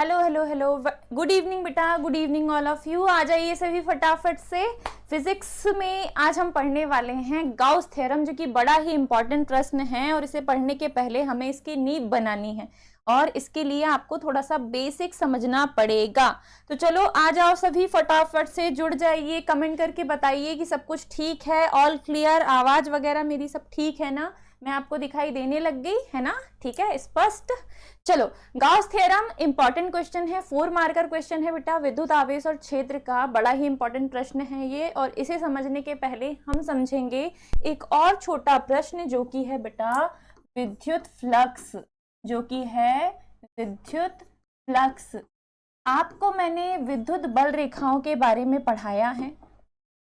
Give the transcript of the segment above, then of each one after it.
Hello hello hello, good evening बेटा, good evening all of you. आ जाइए सभी फटाफट से। फिजिक्स में आज हम पढ़ने वाले हैं गाउस थ्योरम, जो कि बड़ा ही इंपॉर्टेंट प्रश्न है और इसे पढ़ने के पहले हमें इसकी नींव बनानी है और इसके लिए आपको थोड़ा सा बेसिक समझना पड़ेगा। तो चलो आ जाओ सभी, फटाफट से जुड़ जाइए, कमेंट करके बताइए कि सब कुछ ठीक है, ऑल क्लियर, आवाज वगैरह मेरी सब ठीक है ना, मैं आपको दिखाई देने लग गई है ना, ठीक है, स्पष्ट। चलो, गाउस थ्योरम इंपॉर्टेंट क्वेश्चन है, 4 मार्कर क्वेश्चन है बेटा, विद्युत आवेश और क्षेत्र का बड़ा ही इंपॉर्टेंट प्रश्न है ये। और इसे समझने के पहले हम समझेंगे एक और छोटा प्रश्न, जो कि है बेटा विद्युत फ्लक्स, जो कि है विद्युत फ्लक्स। आपको मैंने विद्युत बल रेखाओं के बारे में पढ़ाया है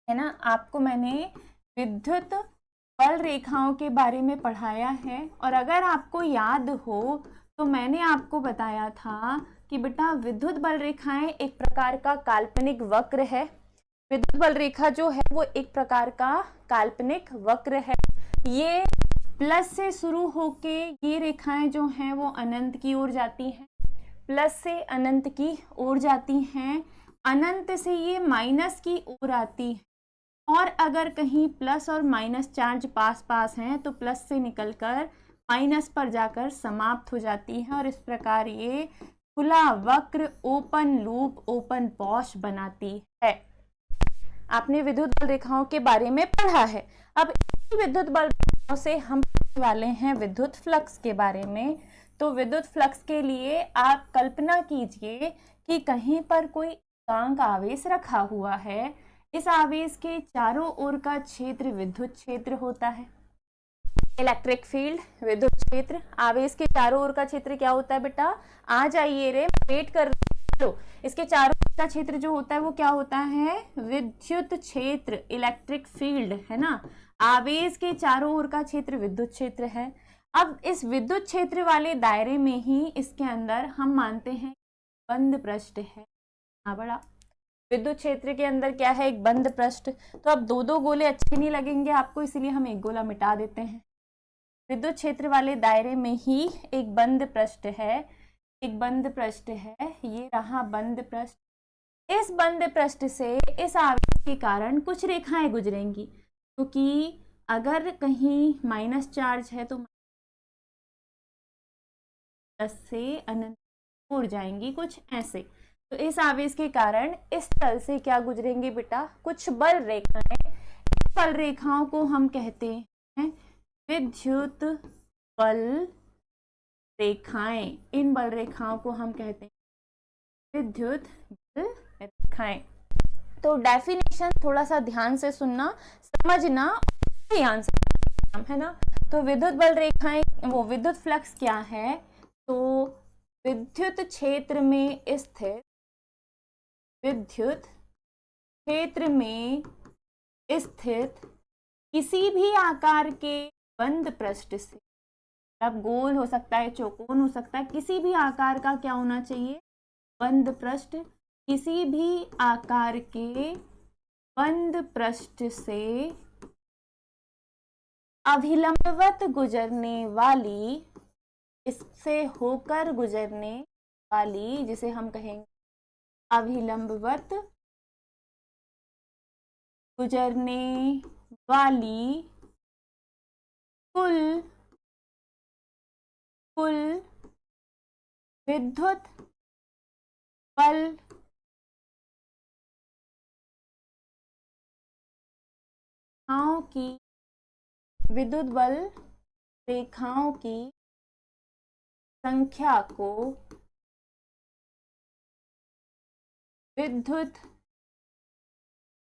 ना, आपको मैंने विद्युत बल रेखाओं के बारे में पढ़ाया है। और अगर आपको याद हो तो मैंने आपको बताया था कि बेटा विद्युत बल रेखाएं एक प्रकार का काल्पनिक वक्र है। विद्युत बल रेखा जो है वो एक प्रकार का काल्पनिक वक्र है। ये प्लस से शुरू होके ये रेखाएं जो हैं वो अनंत की ओर जाती हैं, प्लस से अनंत की ओर जाती हैं, अनंत से ये माइनस की ओर आती है। और अगर कहीं प्लस और माइनस चार्ज पास पास हैं तो प्लस से निकलकर माइनस पर जाकर समाप्त हो जाती है। और इस प्रकार ये खुला वक्र, ओपन लूप, ओपन पॉश बनाती है। आपने विद्युत बल रेखाओं के बारे में पढ़ा है। अब इसी विद्युत बल रेखाओं से हम पढ़ने वाले हैं विद्युत फ्लक्स के बारे में। तो विद्युत फ्लक्स के लिए आप कल्पना कीजिए कि कहीं पर कोई एकांक आवेश रखा हुआ है। इस आवेश के चारों ओर का क्षेत्र विद्युत क्षेत्र होता है। इलेक्ट्रिक फील्ड, विद्युत क्षेत्र, आवेश के चारों ओर का क्षेत्र क्या होता है बेटा? आ जाइए रे, वेट कर रहे हो। इसके चारों ओर का क्षेत्र जो होता है वो क्या होता है? विद्युत क्षेत्र, इलेक्ट्रिक फील्ड, है ना। आवेश के चारों ओर का क्षेत्र विद्युत क्षेत्र है। अब इस विद्युत क्षेत्र वाले दायरे में ही इसके अंदर हम मानते हैं बंद पृष्ठ है। हाँ बड़ा, विद्युत क्षेत्र के अंदर क्या है? एक बंद पृष्ठ। तो अब दो दो गोले अच्छे नहीं लगेंगे आपको, इसलिए हम एक गोला मिटा देते हैं। विद्युत क्षेत्र वाले दायरे में ही एक बंद पृष्ठ है, एक बंद पृष्ठ है, ये रहा बंद पृष्ठ। इस बंद पृष्ठ से इस आवेश के कारण कुछ रेखाएं गुजरेंगी, क्योंकि अगर कहीं माइनस चार्ज है तो प्लस से अनंत उड़ जाएंगी, कुछ ऐसे। तो इस आवेश के कारण इस तल से क्या गुजरेंगे बेटा? कुछ बल रेखाएं। इस बल रेखाओं को हम कहते हैं विद्युत बल रेखाएं। इन बल रेखाओं को हम कहते हैं विद्युत बल रेखाएं। तो डेफिनेशन थोड़ा सा ध्यान से सुनना, समझना, ध्यान से, है ना। तो विद्युत बल रेखाएं, वो विद्युत फ्लक्स क्या है? तो विद्युत क्षेत्र में स्थित, विद्युत क्षेत्र में स्थित किसी भी आकार के बंद पृष्ठ से, अब गोल हो सकता है, चौकोन हो सकता है, किसी भी आकार का क्या होना चाहिए? बंद पृष्ठ। किसी भी आकार के बंद पृष्ठ से अभिलंबवत गुजरने वाली, इससे होकर गुजरने वाली, जिसे हम कहेंगे अभिलंबवत गुजरने वाली कुल विद्युत बल रेखाओं की, विद्युत बल रेखाओं की संख्या को विद्युत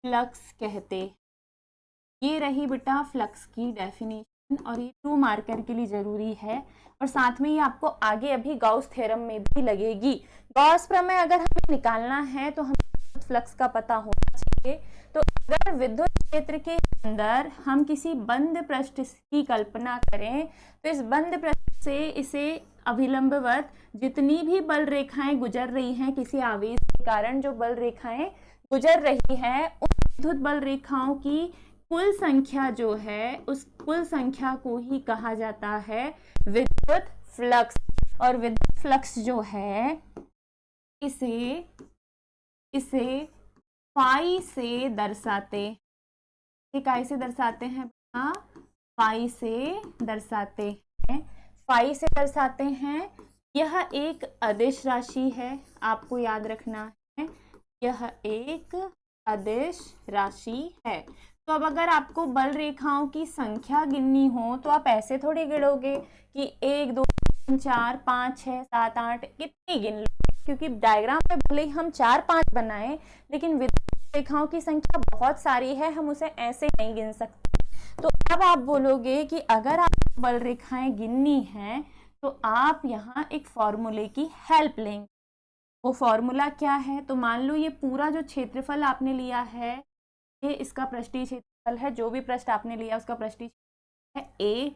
फ्लक्स कहते। ये रही बेटा फ्लक्स की डेफिनेशन, और ये 2 मार्कर के लिए जरूरी है। और साथ में ये आपको आगे अभी गाउस थ्योरम में भी लगेगी। गाउस प्रमेय अगर हमें निकालना है तो हमें फ्लक्स का पता होना चाहिए। तो अगर विद्युत क्षेत्र के अंदर हम किसी बंद पृष्ठ की कल्पना करें तो इस बंद पृष्ठ से इसे अभिलंबवत जितनी भी बल रेखाएं गुजर रही हैं, किसी आवेश के कारण जो बल रेखाएं गुजर रही हैं, उन विद्युत बल रेखाओं की कुल संख्या जो है, उस कुल संख्या को ही कहा जाता है विद्युत फ्लक्स। और विद्युत फ्लक्स जो है इसे फाई से दर्शाते, काय से दर्शाते हैं? फाई से दर्शाते हैं, फाई से दर्शाते हैं। यह एक अदिश राशि है, आपको याद रखना है, यह एक अदिश राशि है। तो अब अगर आपको बल रेखाओं की संख्या गिननी हो तो आप ऐसे थोड़ी गिनोगे कि 1 2 3 4 5 6 7 8 कितनी गिन लो, क्योंकि डायग्राम में भले ही हम 4 5 बनाए लेकिन विद्युत रेखाओं की संख्या बहुत सारी है, हम उसे ऐसे नहीं गिन सकते। तो अब आप बोलोगे कि अगर आपको बल रेखाएं गिननी है तो आप यहाँ एक फॉर्मूले की हेल्प लेंगे। वो फॉर्मूला क्या है? तो मान लो ये पूरा जो क्षेत्रफल आपने लिया है, ये इसका पृष्ठीय क्षेत्रफल है, जो भी पृष्ठ आपने लिया उसका पृष्ठीय क्षेत्रफल है ए,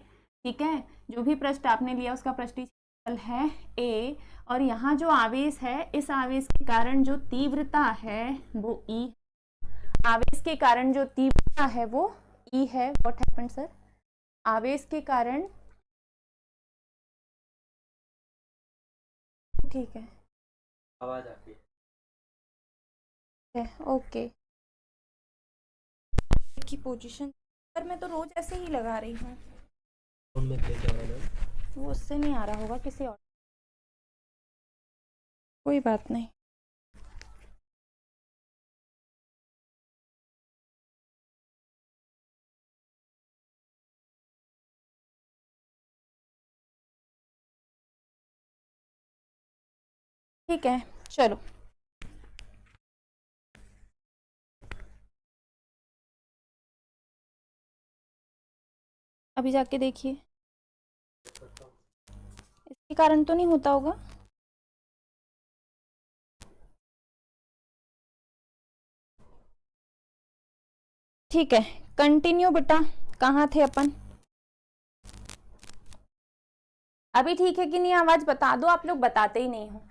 ठीक है, जो भी पृष्ठ आपने लिया उसका पृष्ठीय क्षेत्रफल है ए, और यहाँ जो आवेश है, इस आवेश के कारण जो तीव्रता है वो ई, आवेश के कारण जो तीव्रता है वो ई है। What happened sir? आवेश के कारण, ठीक है, आवाज आती है, ओके। की पोजीशन पर मैं तो रोज ऐसे ही लगा रही हूँ, वो उससे नहीं आ रहा होगा, किसी और, कोई बात नहीं। ठीक है, चलो अभी जाके देखिए, इसके कारण तो नहीं होता होगा। ठीक है, कंटिन्यू बेटा, कहाँ थे अपन? अभी ठीक है कि नहीं? आवाज बता दो, आप लोग बताते ही नहीं हो।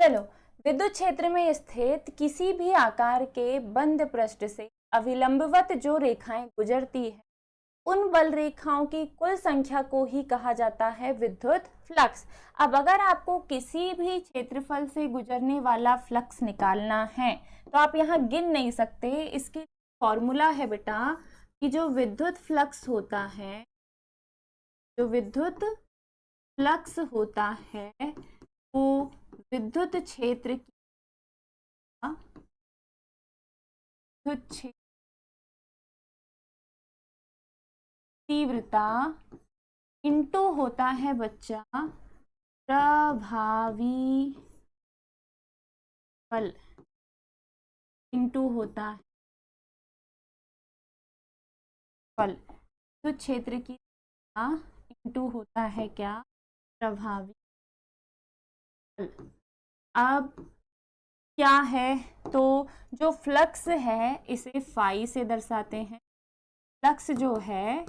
चलो, विद्युत क्षेत्र में स्थित किसी भी आकार के बंद पृष्ठ से अविलंबवत जो रेखाएं गुजरती है, उन बल रेखाओं की कुल संख्या को ही कहा जाता है विद्युत फ्लक्स। अब अगर आपको किसी भी क्षेत्रफल से गुजरने वाला फ्लक्स निकालना है तो आप यहाँ गिन नहीं सकते। इसकी फॉर्मूला है बेटा कि जो विद्युत फ्लक्स होता है, जो विद्युत फ्लक्स होता है वो विद्युत क्षेत्र की तीव्रता इंटू होता है बच्चा प्रभावी बल, इंटू होता है बल, तो क्षेत्र की इंटू होता है क्या? प्रभावी बल। अब क्या है? तो जो फ्लक्स है इसे फाई से दर्शाते हैं, फ्लक्स जो है,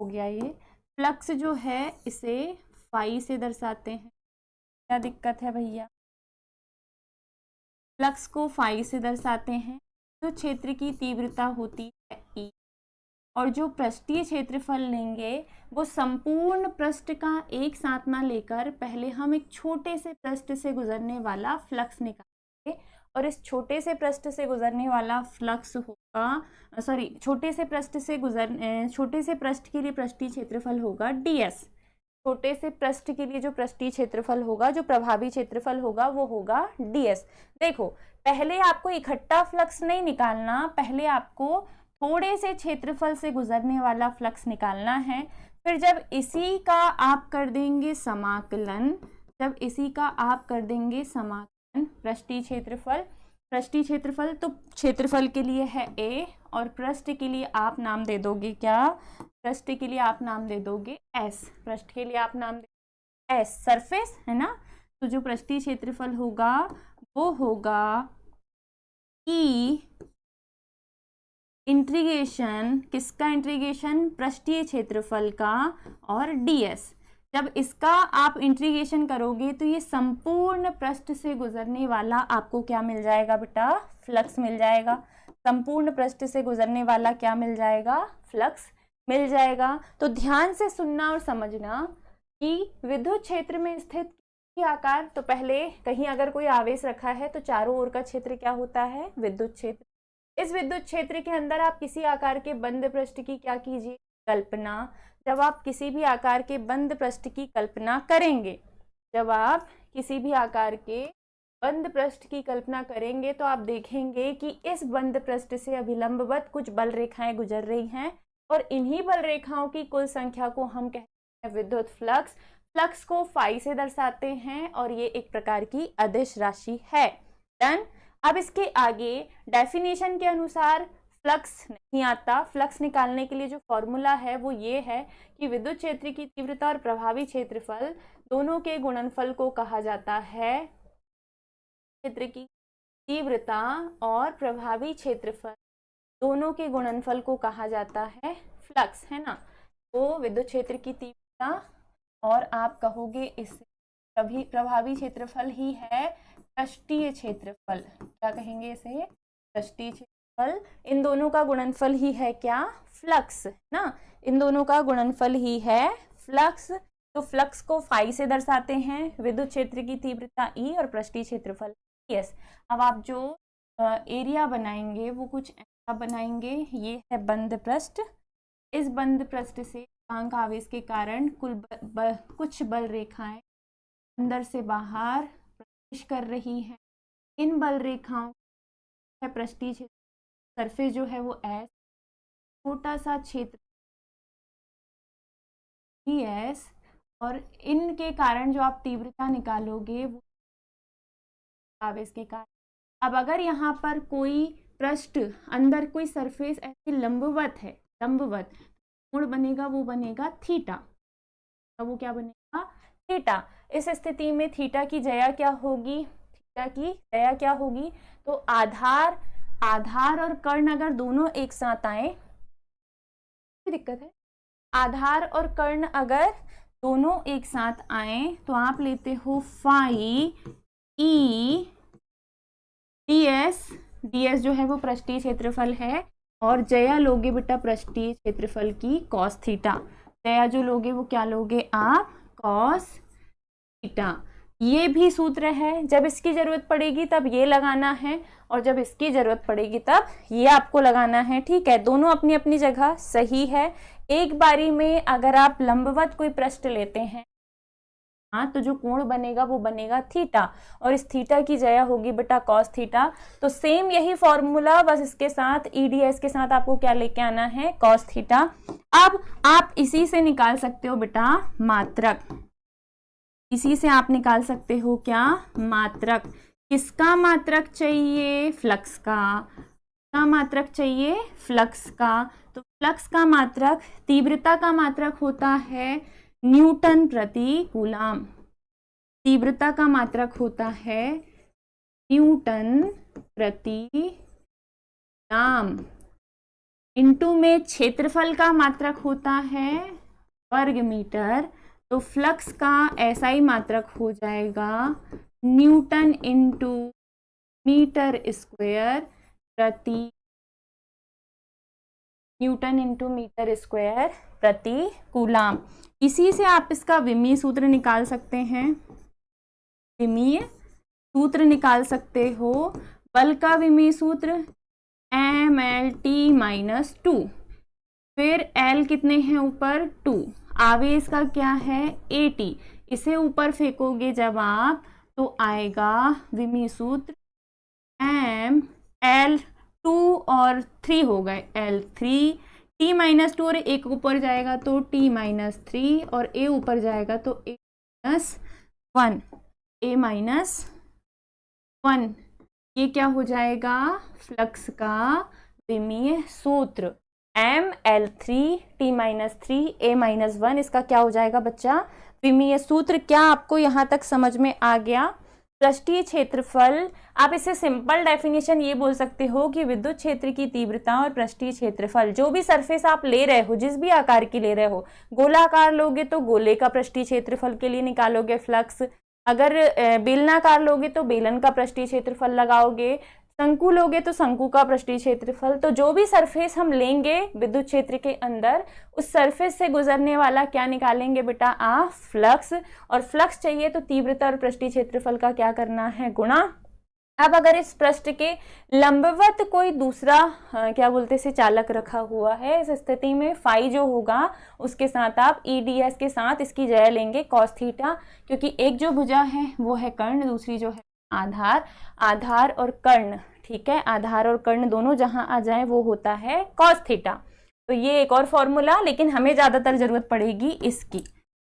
हो गया ये, फ्लक्स जो है इसे फाई से दर्शाते हैं। क्या दिक्कत है भैया? फ्लक्स को फाई से दर्शाते हैं। जो क्षेत्र की तीव्रता होती है ई, और जो पृष्ठीय क्षेत्रफल लेंगे वो संपूर्ण पृष्ठ का एक साथ ना लेकर पहले हम एक छोटे से पृष्ठ से गुजरने वाला फ्लक्स निकालेंगे, और इस छोटे से पृष्ठ से गुजरने वाला फ्लक्स होगा, सॉरी, छोटे से पृष्ठ के लिए पृष्ठीय क्षेत्रफल होगा ds। छोटे से पृष्ठ के लिए जो पृष्ठीय क्षेत्रफल होगा, जो प्रभावी क्षेत्रफल होगा वो होगा ds। देखो, पहले आपको इकट्ठा फ्लक्स नहीं निकालना, पहले आपको थोड़े से क्षेत्रफल से गुजरने वाला फ्लक्स निकालना है। फिर जब इसी का आप कर देंगे समाकलन, जब इसी का आप कर देंगे समाकलन पृष्ठीय क्षेत्रफल, तो क्षेत्रफल के लिए है a और पृष्ठ के लिए आप नाम दे दोगे क्या? पृष्ठ के लिए आप नाम दे दोगे s, पृष्ठ के लिए आप नाम दे s, सरफेस है ना। तो जो पृष्ठीय क्षेत्रफल होगा वो होगा E इंटीग्रेशन, किसका इंटीग्रेशन? पृष्ठीय क्षेत्रफल का, और ds। जब इसका आप इंटीग्रेशन करोगे तो ये संपूर्ण पृष्ठ से गुजरने वाला आपको क्या मिल जाएगा बेटा? फ्लक्स मिल जाएगा। संपूर्ण पृष्ठ से गुजरने वाला क्या मिल जाएगा? फ्लक्स मिल जाएगा। तो ध्यान से सुनना और समझना कि विद्युत क्षेत्र में स्थित आकार, तो पहले कहीं अगर कोई आवेश रखा है तो चारों ओर का क्षेत्र क्या होता है, विद्युत क्षेत्र। इस विद्युत क्षेत्र के अंदर आप किसी आकार के बंद पृष्ठ की क्या कीजिए, कल्पना। जब आप किसी भी आकार के बंद पृष्ठ की कल्पना करेंगे, जब आप किसी भी आकार के बंद पृष्ठ की कल्पना करेंगे तो आप देखेंगे कि इस बंद पृष्ठ से अभिलंबवत कुछ बल रेखाएं गुजर रही हैं और इन्हीं बल रेखाओं की कुल संख्या को हम कहते हैं विद्युत फ्लक्स। फ्लक्स को फाई से दर्शाते हैं और ये एक प्रकार की अदिश राशि है। डन। अब इसके आगे डेफिनेशन के अनुसार फ्लक्स नहीं आता। फ्लक्स निकालने के लिए जो फॉर्मूला है वो ये है कि विद्युत क्षेत्र की तीव्रता और प्रभावी क्षेत्रफल दोनों के गुणनफल को कहा जाता है, क्षेत्र की तीव्रता और प्रभावी क्षेत्रफल दोनों के गुणनफल को कहा जाता है फ्लक्स, है ना। तो विद्युत क्षेत्र की तीव्रता और आप कहोगे इसे प्रभावी क्षेत्रफल ही है पृष्ठीय क्षेत्रफल। क्या कहेंगे इसे, पृष्ठीय क्षेत्रफल। इन दोनों का गुणनफल ही है क्या, फ्लक्स ना। इन दोनों का गुणनफल ही है फ्लक्स। तो फ्लक्स को फाई से दर्शाते हैं, विद्युत क्षेत्र की तीव्रता ई और पृष्ठीय क्षेत्रफल एस। अब आप जो एरिया बनाएंगे वो कुछ ऐसा बनाएंगे। ये है बंद पृष्ठ। इस बंद पृष्ठ से एकांक आवेश के कारण कुछ बल रेखाएं अंदर से बाहर प्रवेश कर रही हैं। इन बल रेखाओं है पृष्ठीय क्षेत्र, सरफेस जो है वो एस, छोटा सा क्षेत्र एस, और इनके कारण जो आप तीव्रता निकालोगे वो आवेश के कारण। अब अगर यहाँ पर कोई पृष्ठ अंदर कोई सरफेस ऐसी लंबवत है, लंबवत, कोण बनेगा वो बनेगा थीटा। तो वो क्या बनेगा, थीटा। इस स्थिति में थीटा की जया क्या होगी, थीटा की जया क्या होगी, तो आधार और कर्ण अगर दोनों एक साथ आए, दिक्कत है, आधार और कर्ण अगर दोनों एक साथ आए तो आप लेते हो फाई ई ds जो है वो पृष्ठीय क्षेत्रफल है, और जया लोगे बेटा पृष्ठीय क्षेत्रफल की cos थीटा। जया जो लोगे वो क्या लोगे आप, cos थीटा। ये भी सूत्र है, जब इसकी जरूरत पड़ेगी तब ये लगाना है और जब इसकी जरूरत पड़ेगी तब ये आपको लगाना है, ठीक है। दोनों अपनी अपनी जगह सही है। एक बारी में अगर आप लंबवत कोई पृष्ठ लेते हैं हाँ, तो जो कोण बनेगा वो बनेगा थीटा, और इस थीटा की जया होगी बेटा cos थीटा। तो सेम यही फॉर्मूला, बस इसके साथ eds के साथ आपको क्या लेके आना है, cos थीटा। अब आप इसी से निकाल सकते हो बेटा मात्रक, इसी से आप निकाल सकते हो क्या, मात्रक। किसका मात्रक चाहिए, फ्लक्स का मात्रक चाहिए, फ्लक्स का। तो फ्लक्स का मात्रक, तीव्रता का मात्रक होता है न्यूटन प्रति कूलाम। तीव्रता का मात्रक होता है न्यूटन प्रति कूलाम। इनटू में क्षेत्रफल का मात्रक होता है वर्ग मीटर। तो फ्लक्स का ऐसा ही मात्रक हो जाएगा न्यूटन इंटू मीटर स्क्वायर प्रति, न्यूटन इंटू मीटर स्क्वायर प्रति कूलाम। इसी से आप इसका विमीय सूत्र निकाल सकते हैं, विमीय सूत्र निकाल सकते हो। बल का विमीय सूत्र mlt-2, फिर L कितने हैं ऊपर 2, आवेश का क्या है at, इसे ऊपर फेंकोगे जब आप तो आएगा विमीय सूत्र L2 और 3 हो गए L3, t-2 और एक ऊपर जाएगा तो t-3 और a ऊपर जाएगा तो a-1, a-1। ये क्या हो जाएगा, फ्लक्स का विमीय सूत्र ml3 t-3 a-1, इसका क्या हो जाएगा बच्चा, विमीय सूत्र। क्या आपको यहाँ तक समझ में आ गया। पृष्ठीय क्षेत्रफल, आप इसे सिंपल डेफिनेशन ये बोल सकते हो कि विद्युत क्षेत्र की तीव्रता और पृष्ठीय क्षेत्रफल, जो भी सरफेस आप ले रहे हो, जिस भी आकार की ले रहे हो, गोलाकार लोगे तो गोले का पृष्ठीय क्षेत्रफल के लिए निकालोगे फ्लक्स, अगर बेलनाकार लोगे तो बेलन का पृष्ठीय क्षेत्रफल लगाओगे, शंकु लोगे तो शंकु का पृष्ठीय क्षेत्रफल। तो जो भी सरफेस हम लेंगे विद्युत क्षेत्र के अंदर, उस सरफेस से गुजरने वाला क्या निकालेंगे बेटा, फ्लक्स। और फ्लक्स चाहिए तो तीव्रता और पृष्ठीय क्षेत्रफल का क्या करना है, गुणा। अब अगर इस पृष्ठ के लंबवत कोई दूसरा क्या बोलते से चालक रखा हुआ है, इस स्थिति में फाई जो होगा उसके साथ आप EDS के साथ इसकी जगह लेंगे cos थीटा, क्योंकि एक जो भुजा है वो है कर्ण, दूसरी जो है आधार। आधार और कर्ण, ठीक है, आधार और कर्ण दोनों जहां आ जाए वो होता है cos थीटा। तो ये एक और फॉर्मूला, लेकिन हमें ज्यादातर जरूरत पड़ेगी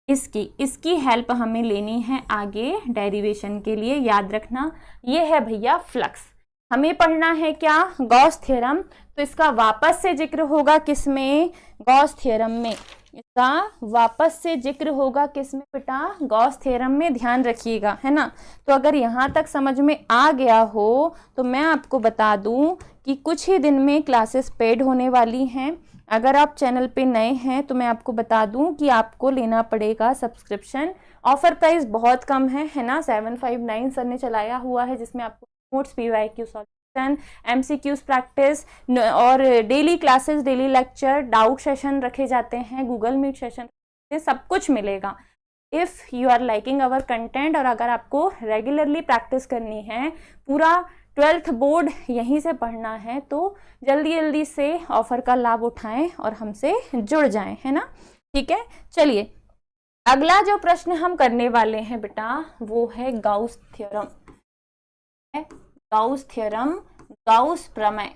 इसकी हेल्प हमें लेनी है आगे डेरिवेशन के लिए। याद रखना ये है भैया फ्लक्स। हमें पढ़ना है क्या, गॉस थ्योरम। तो इसका वापस से जिक्र होगा किसमें, गॉस थ्योरम में। इसका वापस से जिक्र होगा किसमें बेटा, गॉस थ्योरम में। ध्यान रखिएगा, है ना। तो अगर यहाँ तक समझ में आ गया हो तो मैं आपको बता दूं कि कुछ ही दिन में क्लासेस पेड होने वाली हैं। अगर आप चैनल पे नए हैं तो मैं आपको बता दूं कि आपको लेना पड़ेगा सब्सक्रिप्शन। ऑफर प्राइस बहुत कम है ना। 759 सर ने चलाया हुआ है, जिसमें आपको notes, PYQ solution, MCQs practice और daily classes, daily lecture, doubt session रखे जाते हैं, गूगल मीट सेशन, सब कुछ मिलेगा। If you are liking our content और अगर आपको रेगुलरली प्रैक्टिस करनी है, पूरा 12th बोर्ड यहीं से पढ़ना है, तो जल्दी जल्दी से ऑफर का लाभ उठाएं और हमसे जुड़ जाएं, है ना। ठीक है, चलिए अगला जो प्रश्न हम करने वाले हैं बेटा वो है Gauss theorem. Gauss theorem, Gauss प्रमेय।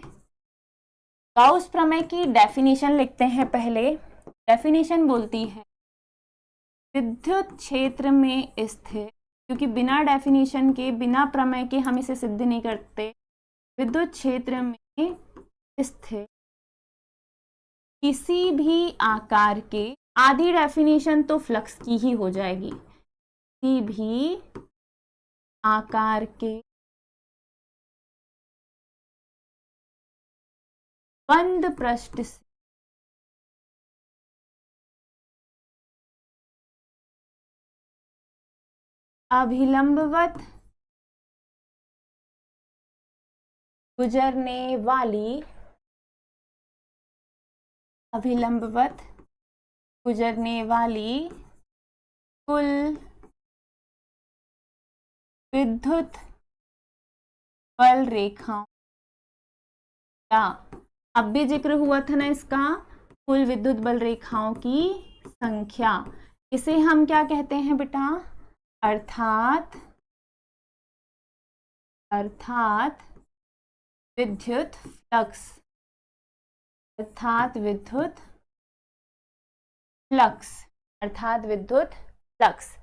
गाउस प्रमेय की डेफिनेशन लिखते हैं पहले। डेफिनेशन बोलती है विद्युत क्षेत्र में स्थित, क्योंकि बिना डेफिनेशन के, बिना प्रमेय के हम इसे सिद्ध नहीं करते, विद्युत क्षेत्र में स्थित किसी भी आकार के, आधी डेफिनेशन तो फ्लक्स की ही हो जाएगी, किसी भी आकार के बंद पृष्ठ से अभिलंबवत गुजरने वाली, अभिलंबवत गुजरने वाली कुल विद्युत बल रेखाओं का, अब भी जिक्र हुआ था ना इसका, कुल विद्युत बल रेखाओं की संख्या, इसे हम क्या कहते हैं बेटा, अर्थात विद्युत फ्लक्स, अर्थात विद्युत फ्लक्स, अर्थात विद्युत फ्लक्स।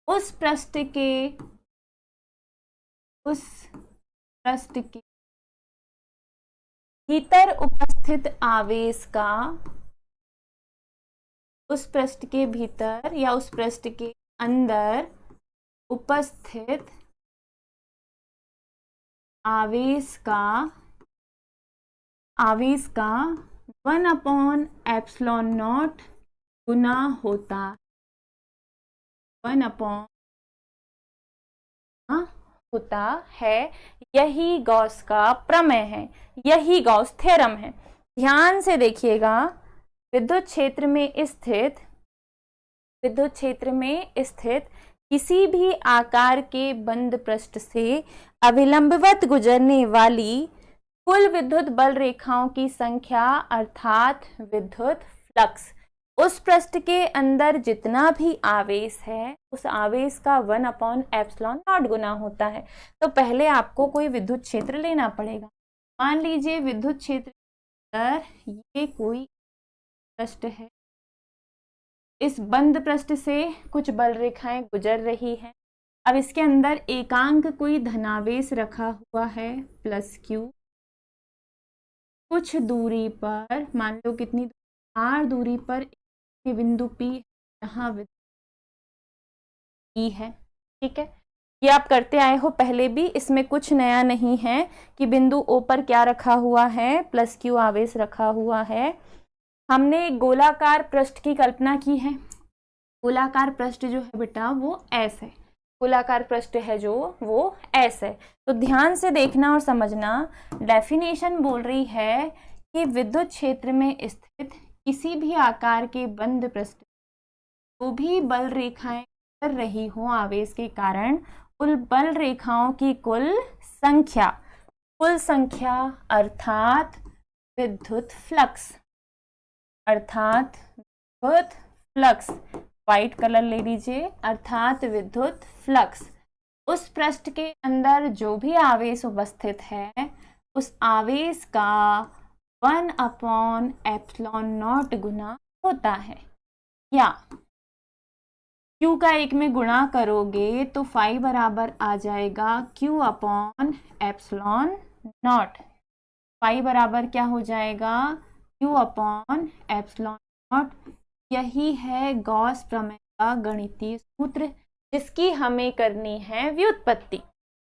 उस पृष्ठ के भीतर उपस्थित आवेश का, उस पृष्ठ के भीतर या उस पृष्ठ के अंदर उपस्थित आवेश का 1/ε0 गुना होता, 1/, होता है। यही गॉस का प्रमेय है, यही गॉस थ्योरम है। ध्यान से देखिएगा, विद्युत क्षेत्र में स्थित किसी भी आकार के बंद पृष्ठ से अभिलंबवत गुजरने वाली कुल विद्युत बल रेखाओं की संख्या अर्थात विद्युत फ्लक्स, उस पृष्ठ के अंदर जितना भी आवेश है उस आवेश का 1/ε0 गुना होता है। तो पहले आपको कोई विद्युत क्षेत्र लेना पड़ेगा। मान लीजिए विद्युत क्षेत्र अंदर ये कोई पृष्ठ है, इस बंद पृष्ठ से कुछ बल रेखाएं गुजर रही हैं। अब इसके अंदर एकांक कोई धनावेश रखा हुआ है +Q, कुछ दूरी पर, मान लो कितनी r दूरी पर बिंदु P यहाँ E है, ठीक है। ये आप करते आए हो पहले भी, इसमें कुछ नया नहीं है कि बिंदु O पर क्या रखा हुआ है, +Q आवेश रखा हुआ है। हमने गोलाकार पृष्ठ की कल्पना की है। गोलाकार पृष्ठ जो है बेटा वो S है, गोलाकार पृष्ठ है जो वो S है। तो ध्यान से देखना और समझना, डेफिनेशन बोल रही है कि विद्युत क्षेत्र में स्थित किसी भी आकार के बंद पृष्ठ तो भी बल रेखाएं कर रही हो आवेश के कारण, उन बल रेखाओं की कुल संख्या अर्थात विद्युत फ्लक्स, व्हाइट कलर ले लीजिए, अर्थात विद्युत फ्लक्स, उस पृष्ठ के अंदर जो भी आवेश उपस्थित है उस आवेश का 1/ε0 गुना होता है। या Q का 1 में गुणा करोगे तो फाई बराबर आ जाएगा Q/ε0। फाई बराबर क्या हो जाएगा? Q/ε0। यही है गॉस प्रमेय का गणितीय सूत्र जिसकी हमें करनी है व्युत्पत्ति।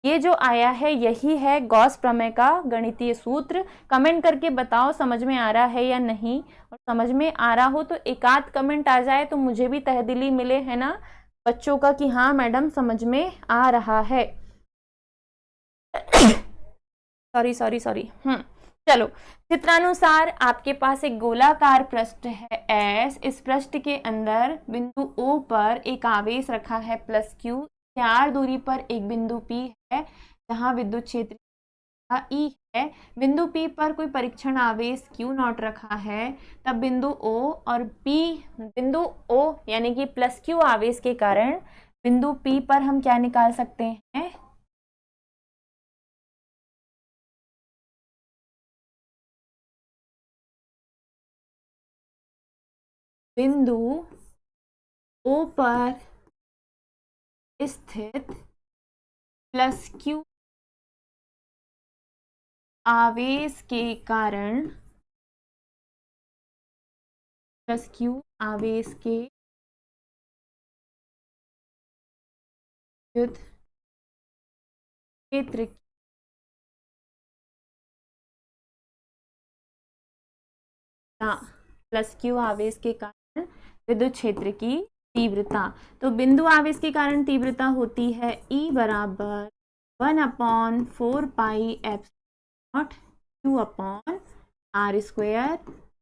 ये जो आया है यही है गॉस प्रमेय का गणितीय सूत्र। कमेंट करके बताओ समझ में आ रहा है या नहीं, और समझ में आ रहा हो तो एक आध कमेंट आ जाए तो मुझे भी तहदिली मिले, है ना बच्चों का, कि हाँ मैडम समझ में आ रहा है। सॉरी। चलो, चित्रानुसार आपके पास एक गोलाकार पृष्ठ है S। इस पृष्ठ के अंदर बिंदु O पर एक आवेश रखा है +Q। r दूरी पर एक बिंदु P है जहां विद्युत क्षेत्र E है। बिंदु P पर कोई परीक्षण आवेश Q0 रखा है। तब बिंदु O यानी कि +Q आवेश के कारण बिंदु P पर हम क्या निकाल सकते हैं? बिंदु O पर स्थित +Q आवेश के कारण विद्युत क्षेत्र की +Q आवेश के कारण विद्युत क्षेत्र की तीव्रता। तो बिंदु आवेश के कारण तीव्रता होती है E बराबर 1/4πε0 Q/r²,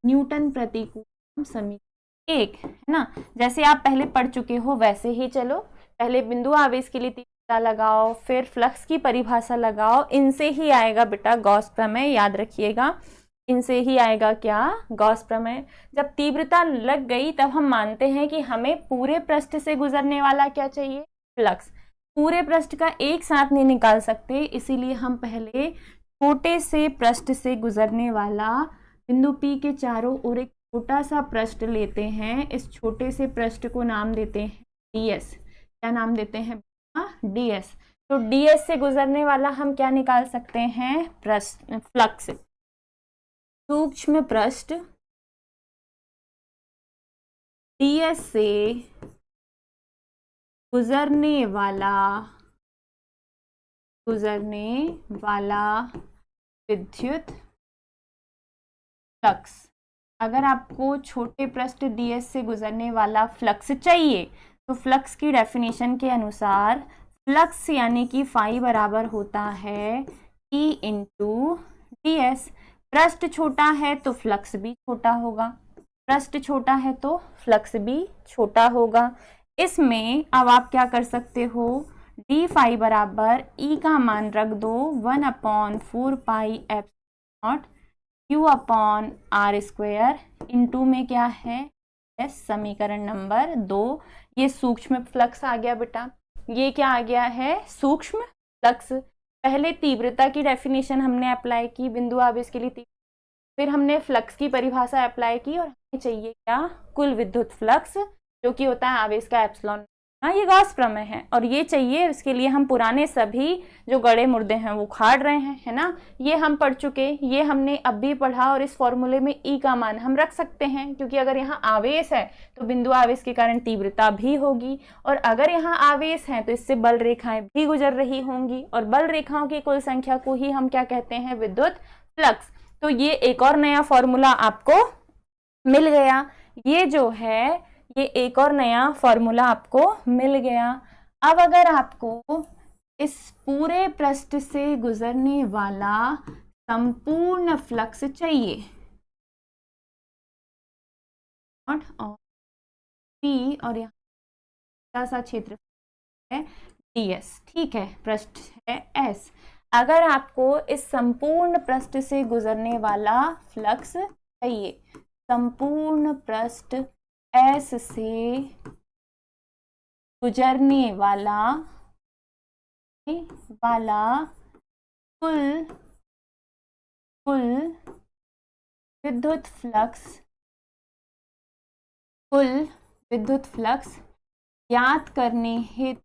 न्यूटन प्रति कूलम समीकरण 1, है ना। जैसे आप पहले पढ़ चुके हो वैसे ही चलो, पहले बिंदु आवेश के लिए तीव्रता लगाओ, फिर फ्लक्स की परिभाषा लगाओ। इनसे ही आएगा बेटा गॉस प्रमेय, याद रखिएगा, इनसे ही आएगा क्या? गॉस प्रमेय। जब तीव्रता लग गई तब हम मानते हैं कि हमें पूरे पृष्ठ से गुजरने वाला क्या चाहिए? फ्लक्स। पूरे पृष्ठ का एक साथ नहीं निकाल सकते, इसीलिए हम पहले छोटे से पृष्ठ से गुजरने वाला बिंदु P के चारों ओर एक छोटा सा पृष्ठ लेते हैं। इस छोटे से पृष्ठ को नाम देते हैं DS। क्या नाम देते हैं? DS। तो DS से गुजरने वाला हम क्या निकाल सकते हैं? फ्लक्स। सूक्ष्म पृष्ठ DS से गुजरने वाला विद्युत फ्लक्स। अगर आपको छोटे पृष्ठ DS से गुजरने वाला फ्लक्स चाहिए तो फ्लक्स की डेफिनेशन के अनुसार फ्लक्स यानी कि फाई बराबर होता है E × DS। पृष्ठ छोटा है तो फ्लक्स भी छोटा होगा, इसमें अब आप क्या कर सकते हो? डी फाई बराबर E का मान रख दो 1/4πε0 Q/r², इनटू में क्या है? समीकरण नंबर 2। ये सूक्ष्म फ्लक्स आ गया बेटा। ये क्या आ गया है? सूक्ष्म फ्लक्स। पहले तीव्रता की डेफिनेशन हमने अप्लाई की बिंदु आवेश के लिए, फिर हमने फ्लक्स की परिभाषा अप्लाई की, और हमें चाहिए क्या? कुल विद्युत फ्लक्स, जो कि होता है आवेश का एप्सिलॉन। हाँ, ये गॉस प्रमेय है और ये चाहिए। इसके लिए हम पुराने सभी जो गड़े मुर्दे हैं वो उखाड़ रहे हैं, है ना। ये हम पढ़ चुके, ये हमने अब भी पढ़ा, और इस फॉर्मूले में E का मान हम रख सकते हैं, क्योंकि अगर यहाँ आवेश है तो बिंदु आवेश के कारण तीव्रता भी होगी, और अगर यहाँ आवेश है तो इससे बल रेखाएं भी गुजर रही होंगी, और बल रेखाओं की कुल संख्या को ही हम क्या कहते हैं? विद्युत फ्लक्स। तो ये एक और नया फॉर्मूला आपको मिल गया। ये जो है ये एक और नया फॉर्मूला आपको मिल गया। अब अगर आपको इस पूरे पृष्ठ से गुजरने वाला संपूर्ण फ्लक्स चाहिए और पी और यहाँ सा क्षेत्र है ds, ठीक है, पृष्ठ है s। अगर आपको इस संपूर्ण पृष्ठ से गुजरने वाला फ्लक्स चाहिए, संपूर्ण पृष्ठ s से गुजरने वाला कुल विद्युत फ्लक्स ज्ञात करने हेतु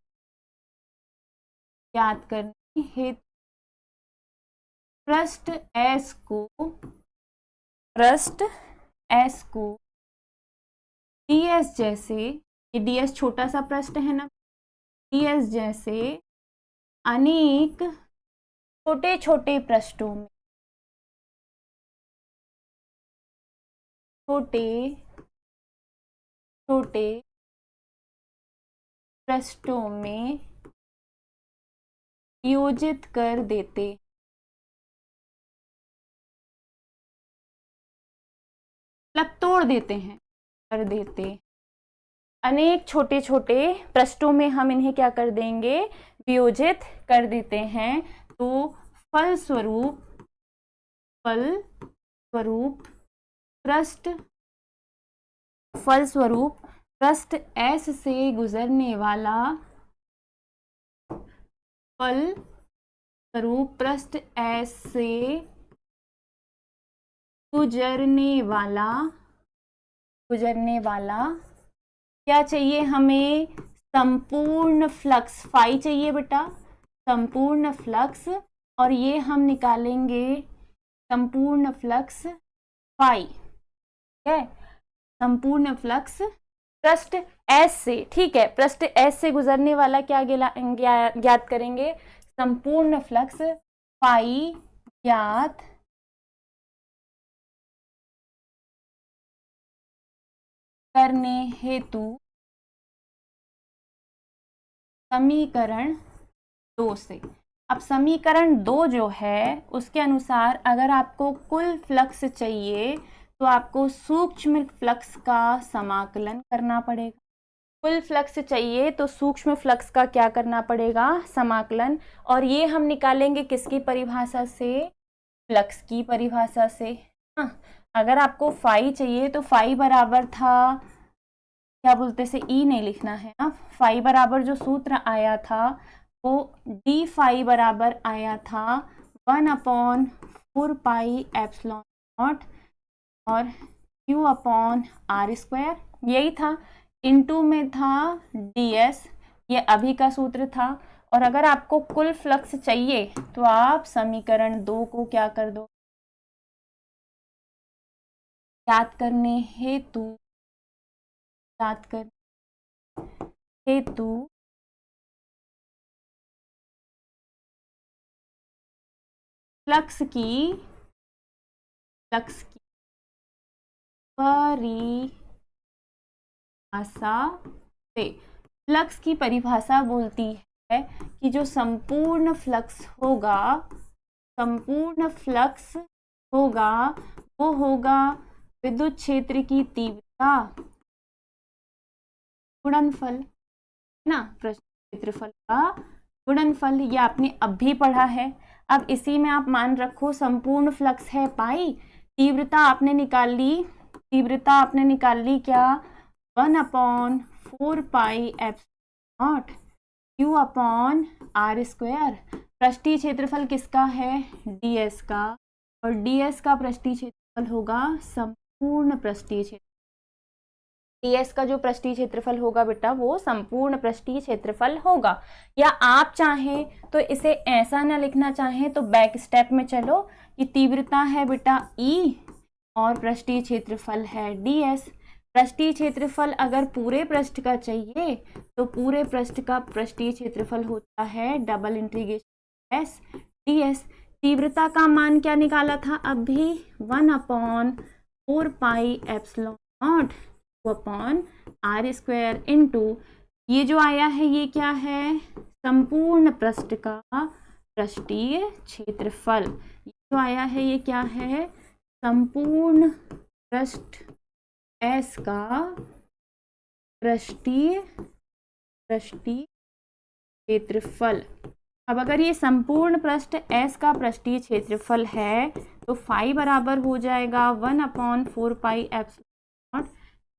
पृष्ठ S को ds जैसे, ये ds छोटा सा पृष्ठ है ना, ds जैसे अनेक छोटे छोटे पृष्ठों में, योजित कर देते, मतलब तोड़ देते हैं, कर देते। अनेक छोटे छोटे पृष्ठों में हम इन्हें क्या कर देंगे, वियोजित कर देते हैं। तो फलस्वरूप पृष्ठ S से गुजरने वाला पृष्ठ S से गुजरने वाला क्या चाहिए हमें, संपूर्ण फ्लक्स फाई चाहिए बेटा, संपूर्ण फ्लक्स। और ये हम निकालेंगे संपूर्ण फ्लक्स फाई, ठीक है, संपूर्ण फ्लक्स पृष्ठ S से, ठीक है, पृष्ठ S से गुजरने वाला क्या ज्ञात करेंगे, संपूर्ण फ्लक्स फाई ज्ञात करने हेतु समीकरण 2 से। अब समीकरण 2 जो है उसके अनुसार अगर आपको कुल फ्लक्स चाहिए तो आपको सूक्ष्म फ्लक्स का समाकलन करना पड़ेगा। कुल फ्लक्स चाहिए तो सूक्ष्म फ्लक्स का क्या करना पड़ेगा, समाकलन। और ये हम निकालेंगे किसकी परिभाषा से, फ्लक्स की परिभाषा से। हाँ, अगर आपको फाई चाहिए तो फाई बराबर था, क्या बोलते से, ई नहीं लिखना है ना, फाई बराबर जो सूत्र आया था वो डी फाई बराबर आया था 1/4 पाई एप्सिलॉन नॉट और Q/r², यही था। इनटू में था ds, ये अभी का सूत्र था। और अगर आपको कुल फ्लक्स चाहिए तो आप समीकरण 2 को क्या कर दो, याद करने हेतु फ्लक्स की परिभाषा से, फ्लक्स की परिभाषा बोलती है कि जो संपूर्ण फ्लक्स होगा वो होगा विद्युत क्षेत्र की तीव्रता गुणनफल, है ना, क्षेत्रफल का गुणनफल। ये आपने अभी पढ़ा है। अब इसी में आप मान रखो संपूर्ण फ्लक्स है पाई, तीव्रता आपने निकाल ली क्या, 1/4 पाई एप्सिलॉन नॉट Q/r²। पृष्ठीय क्षेत्रफल किसका है, ds का, और ds का पृष्ठीय क्षेत्रफल होगा संपूर्ण पृष्ठीय क्षेत्रफल। ds का जो पृष्ठीय क्षेत्रफल होगा बेटा वो संपूर्ण पृष्ठीय क्षेत्रफल होगा। या आप चाहें तो इसे ऐसा ना लिखना चाहें तो बैक स्टेप में चलो, कि तीव्रता है बेटा E और पृष्ठीय क्षेत्रफल है ds। पृष्ठीय क्षेत्रफल अगर पूरे पृष्ठ का चाहिए तो पूरे पृष्ठ का पृष्ठीय क्षेत्रफल होता है ∫s ds। तीव्रता का मान क्या निकाला था अभी, 1/4 pi epsilon not Q/r² into ये जो आया है ये क्या है, संपूर्ण पृष्ठ का पृष्ठीय क्षेत्रफल। ये जो आया है ये क्या है, संपूर्ण पृष्ठ S का पृष्ठीय क्षेत्रफल। अब अगर ये संपूर्ण पृष्ठ S का पृष्ठीय क्षेत्रफल है तो फाई बराबर हो जाएगा 1/4 epsilon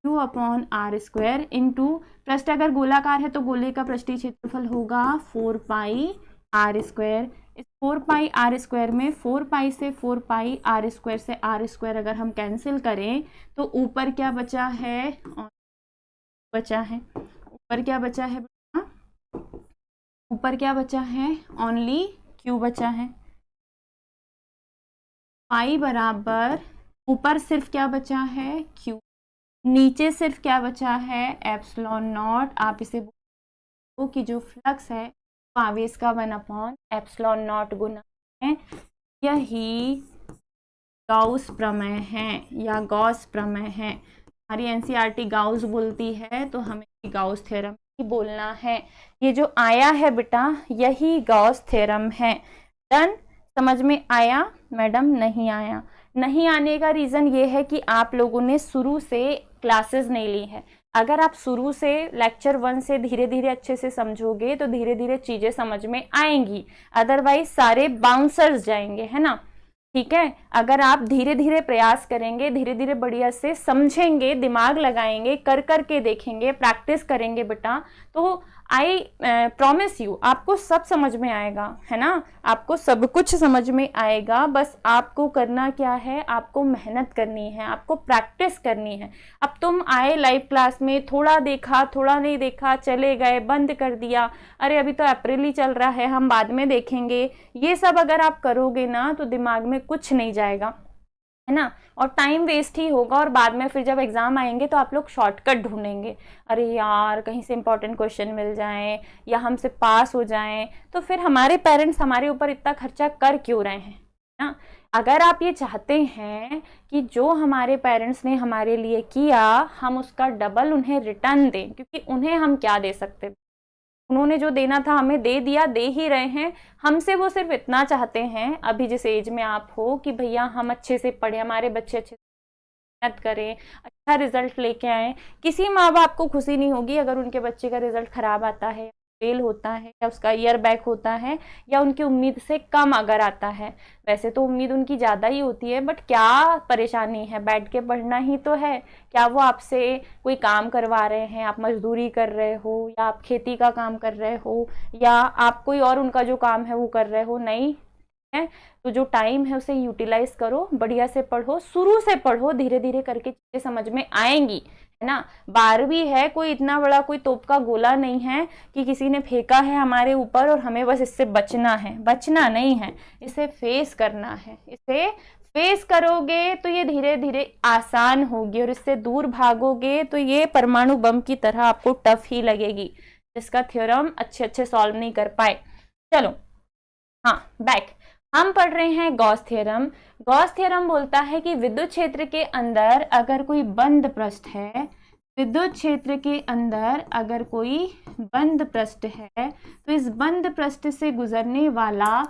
Q upon R square into, पृष्ठ अगर गोलाकार है तो गोले का पृष्ठीय क्षेत्रफल होगा 4 पाई आर स्क्वायर। इस 4 पाई आर स्क्वायर में 4 पाई से 4 पाई आर स्क्वायर से आर स्क्वायर अगर हम कैंसिल करें तो ऊपर क्या बचा है, ऊपर क्या बचा है बेटा, ऊपर क्या बचा है, ओनली Q बचा है। पाई बराबर ऊपर सिर्फ क्या बचा है, Q, नीचे सिर्फ क्या बचा है, एप्सिलॉन नॉट। आप इसे बोलो कि जो फ्लक्स है तो आवेश का 1/एप्सिलॉन नॉट गुना है। यही गाउस प्रमेय है या गॉस प्रमेय है। हमारी एनसीईआरटी गाउस बोलती है तो हमें गाउस थ्योरम ही बोलना है। ये जो आया है बेटा यही गाउस थ्योरम है। डन, समझ में आया मैडम? नहीं आया? नहीं आने का रीज़न ये है कि आप लोगों ने शुरू से क्लासेस नहीं ली है। अगर आप शुरू से लेक्चर 1 से धीरे धीरे अच्छे से समझोगे तो धीरे धीरे चीज़ें समझ में आएंगी, अदरवाइज सारे बाउंसर्स जाएंगे, है ना। ठीक है, अगर आप धीरे धीरे प्रयास करेंगे, धीरे धीरे बढ़िया से समझेंगे, दिमाग लगाएंगे, कर कर के देखेंगे, प्रैक्टिस करेंगे बेटा, तो आई प्रॉमिस यू आपको सब समझ में आएगा, है ना। आपको सब कुछ समझ में आएगा। बस आपको करना क्या है, आपको मेहनत करनी है, आपको प्रैक्टिस करनी है। अब तुम आए लाइव क्लास में, थोड़ा देखा थोड़ा नहीं देखा, चले गए, बंद कर दिया, अरे अभी तो अप्रैल ही चल रहा है, हम बाद में देखेंगे, ये सब अगर आप करोगे ना तो दिमाग में कुछ नहीं जाएगा, है ना, और टाइम वेस्ट ही होगा। और बाद में फिर जब एग्जाम आएंगे तो आप लोग शॉर्टकट ढूंढेंगे, अरे यार कहीं से इंपॉर्टेंट क्वेश्चन मिल जाएं या हमसे पास हो जाएं, तो फिर हमारे पेरेंट्स हमारे ऊपर इतना खर्चा कर क्यों रहे हैं ना। अगर आप ये चाहते हैं कि जो हमारे पेरेंट्स ने हमारे लिए किया हम उसका डबल उन्हें रिटर्न दें, क्योंकि उन्हें हम क्या दे सकते, उन्होंने जो देना था हमें दे दिया, दे ही रहे हैं। हमसे वो सिर्फ इतना चाहते हैं अभी जिस एज में आप हो कि भैया हम अच्छे से पढ़े, हमारे बच्चे अच्छे से मेहनत करें, अच्छा रिजल्ट लेके आए। किसी माँ बाप को खुशी नहीं होगी अगर उनके बच्चे का रिजल्ट खराब आता है, फेल होता है, या उसका ईयर बैक होता है, या उनकी उम्मीद से कम अगर आता है। वैसे तो उम्मीद उनकी ज़्यादा ही होती है, बट क्या परेशानी है, बैठ के पढ़ना ही तो है। क्या वो आपसे कोई काम करवा रहे हैं, आप मजदूरी कर रहे हो, या आप खेती का काम कर रहे हो, या आप कोई और उनका जो काम है वो कर रहे हो? नहीं है। तो जो टाइम है उसे यूटिलाइज करो, बढ़िया से पढ़ो, शुरू से पढ़ो, धीरे धीरे करके चीजें समझ में आएंगी, है ना। 12वीं है, कोई इतना बड़ा कोई तोप का गोला नहीं है कि किसी ने फेंका है हमारे ऊपर और हमें बस इससे बचना है। बचना नहीं है, इसे फेस करना है। इसे फेस करोगे तो ये धीरे धीरे आसान होगी, और इससे दूर भागोगे तो ये परमाणु बम की तरह आपको टफ ही लगेगी, जिसका थ्योरम अच्छे अच्छे सॉल्व नहीं कर पाए। चलो हाँ, बैक हम पढ़ रहे हैं गॉस थ्योरम। गॉस थ्योरम बोलता है कि विद्युत क्षेत्र के अंदर अगर कोई बंद पृष्ठ है, विद्युत क्षेत्र के अंदर अगर कोई बंद पृष्ठ है तो इस बंद पृष्ठ से गुजरने वाला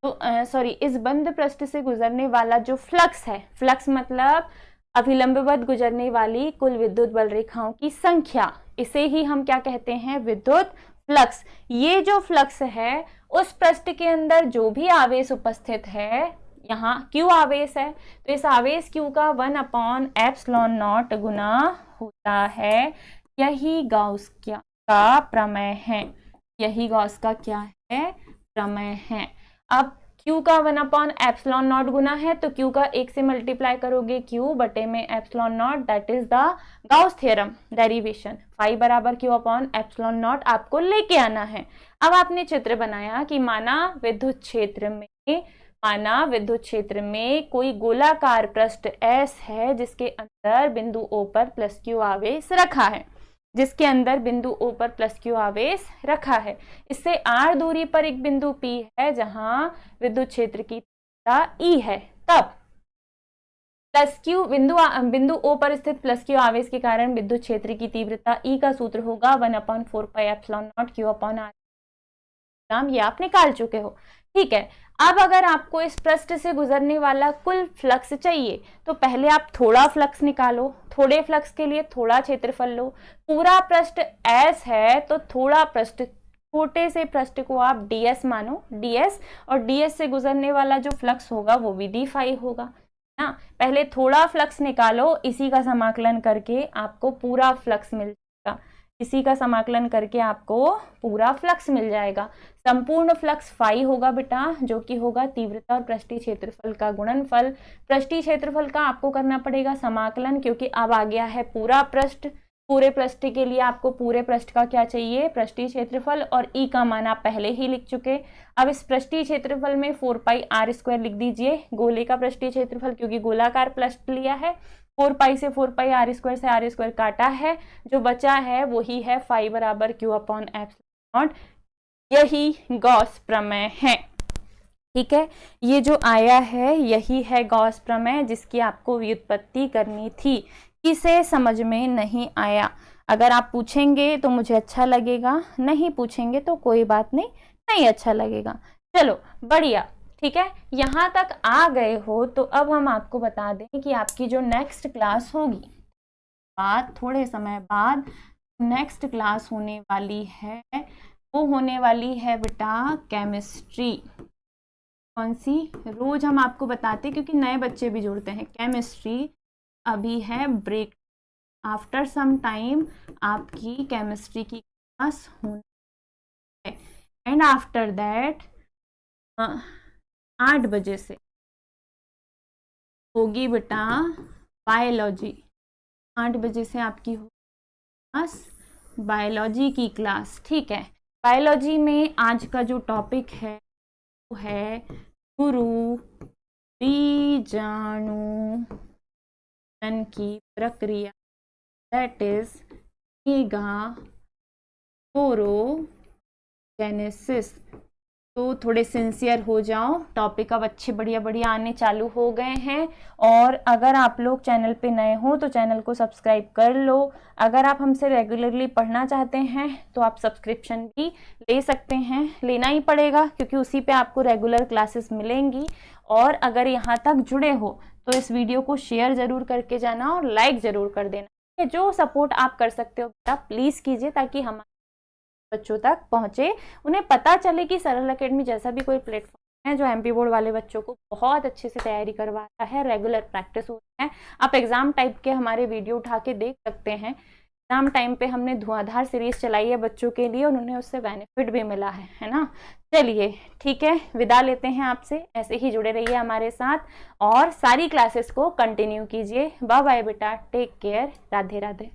इस बंद पृष्ठ से गुजरने वाला जो फ्लक्स है, फ्लक्स मतलब अभिलंबवत गुजरने वाली कुल विद्युत बल रेखाओं की संख्या, इसे ही हम क्या कहते हैं, विद्युत फ्लक्स। ये जो फ्लक्स है उस पृष्ठ के अंदर जो भी आवेश उपस्थित है, यहाँ Q आवेश है, तो इस आवेश Q का 1/एप्सिलॉन नॉट गुना होता है। यही गाउस का प्रमेय है, यही गाउस का क्या है, प्रमेय है। अब Q का 1/एप्सिलॉन नॉट गुना है तो Q का 1 से मल्टीप्लाई करोगे Q बटे में epsilon naught, that is the Gauss theorem derivation. Phi बराबर Q/एप्सिलॉन नॉट आपको लेके आना है। अब आपने चित्र बनाया कि माना विद्युत क्षेत्र में कोई गोलाकार पृष्ठ S है जिसके अंदर बिंदु O पर प्लस Q आवेश रखा है, जिसके अंदर बिंदु O पर प्लस Q आवेश रखा है। इससे R दूरी पर एक बिंदु P है जहां विद्युत क्षेत्र की तीव्रता E है। तब प्लस क्यू बिंदु ओ पर स्थित प्लस क्यू आवेश के कारण विद्युत क्षेत्र की तीव्रता ई का सूत्र होगा 1/4πε0 Q/r। ये आप निकाल चुके हो, ठीक है। अब अगर आपको इस पृष्ठ से गुजरने वाला कुल फ्लक्स चाहिए तो पहले आप थोड़ा फ्लक्स निकालो, थोड़े फ्लक्स के लिए थोड़ा क्षेत्रफल लो। पूरा पृष्ठ S है तो थोड़ा पृष्ठ, छोटे से पृष्ठ को आप ds मानो, ds, और ds से गुजरने वाला जो फ्लक्स होगा वो भी d होगा ना। पहले थोड़ा फ्लक्स निकालो, इसी का समाकलन करके आपको पूरा फ्लक्स मिल जाएगा, इसी का समाकलन करके आपको पूरा फ्लक्स मिल जाएगा। संपूर्ण फ्लक्स फाई होगा बेटा, जो कि होगा तीव्रता और पृष्ठीय क्षेत्रफल का गुणनफल। पृष्ठीय क्षेत्रफल का आपको करना पड़ेगा समाकलन, क्योंकि अब आ गया है पूरा पृष्ठ। पूरे पृष्ठ के लिए आपको पूरे पृष्ठ का क्या चाहिए, पृष्ठीय क्षेत्रफल, और ई का मान आप पहले ही लिख चुके। अब इस पृष्ठीय क्षेत्रफल में 4πr² लिख दीजिए, गोले का पृष्ठीय क्षेत्रफल, क्योंकि गोलाकार पृष्ठ लिया है। 4π से 4πr² से r² काटा है, जो बचा है वही है फाई बराबर Q/ε0। यही गॉस प्रमेय है, ठीक है। ये जो आया है यही है गॉस प्रमेय, जिसकी आपको व्युत्पत्ति करनी थी। किसे समझ में नहीं आया, अगर आप पूछेंगे तो मुझे अच्छा लगेगा, नहीं पूछेंगे तो कोई बात नहीं, नहीं अच्छा लगेगा। चलो बढ़िया, ठीक है। यहाँ तक आ गए हो तो अब हम आपको बता दें कि आपकी जो नेक्स्ट क्लास होगी, थोड़े समय बाद नेक्स्ट क्लास होने वाली है, वो होने वाली है बेटा केमिस्ट्री। कौन सी? रोज हम आपको बताते, क्योंकि नए बच्चे भी जुड़ते हैं। केमिस्ट्री अभी है ब्रेक, आफ्टर सम टाइम आपकी केमिस्ट्री की क्लास होनी है, एंड आफ्टर दैट 8 बजे से होगी बेटा बायोलॉजी। 8 बजे से आपकी होगी क्लास, बायोलॉजी की क्लास, ठीक है। बायोलॉजी में आज का जो टॉपिक है वो है गुरु बीजाणु की प्रक्रिया, दैट इज मेगास्पोरोजेनेसिस। तो थोड़े सिंसियर हो जाओ, टॉपिक अब अच्छे बढ़िया बढ़िया आने चालू हो गए हैं। और अगर आप लोग चैनल पे नए हो तो चैनल को सब्सक्राइब कर लो। अगर आप हमसे रेगुलरली पढ़ना चाहते हैं तो आप सब्सक्रिप्शन भी ले सकते हैं, लेना ही पड़ेगा, क्योंकि उसी पे आपको रेगुलर क्लासेस मिलेंगी। और अगर यहाँ तक जुड़े हो तो इस वीडियो को शेयर ज़रूर करके जाना और लाइक ज़रूर कर देना। जो सपोर्ट आप कर सकते हो बेटा प्लीज़ कीजिए, ताकि हमारे बच्चों तक पहुंचे, उन्हें पता चले कि सरल एकेडमी जैसा भी कोई प्लेटफॉर्म है जो एमपी बोर्ड वाले बच्चों को बहुत अच्छे से तैयारी करवाता है, रेगुलर प्रैक्टिस होती है। आप एग्जाम टाइप के हमारे वीडियो उठा के देख सकते हैं। एग्जाम टाइम पे हमने धुआंधार सीरीज चलाई है बच्चों के लिए, और उन्हें उससे बेनिफिट भी मिला है ना। चलिए ठीक है, विदा लेते हैं आपसे। ऐसे ही जुड़े रहिए हमारे साथ और सारी क्लासेस को कंटिन्यू कीजिए। बाय बाय बेटा, टेक केयर, राधे राधे।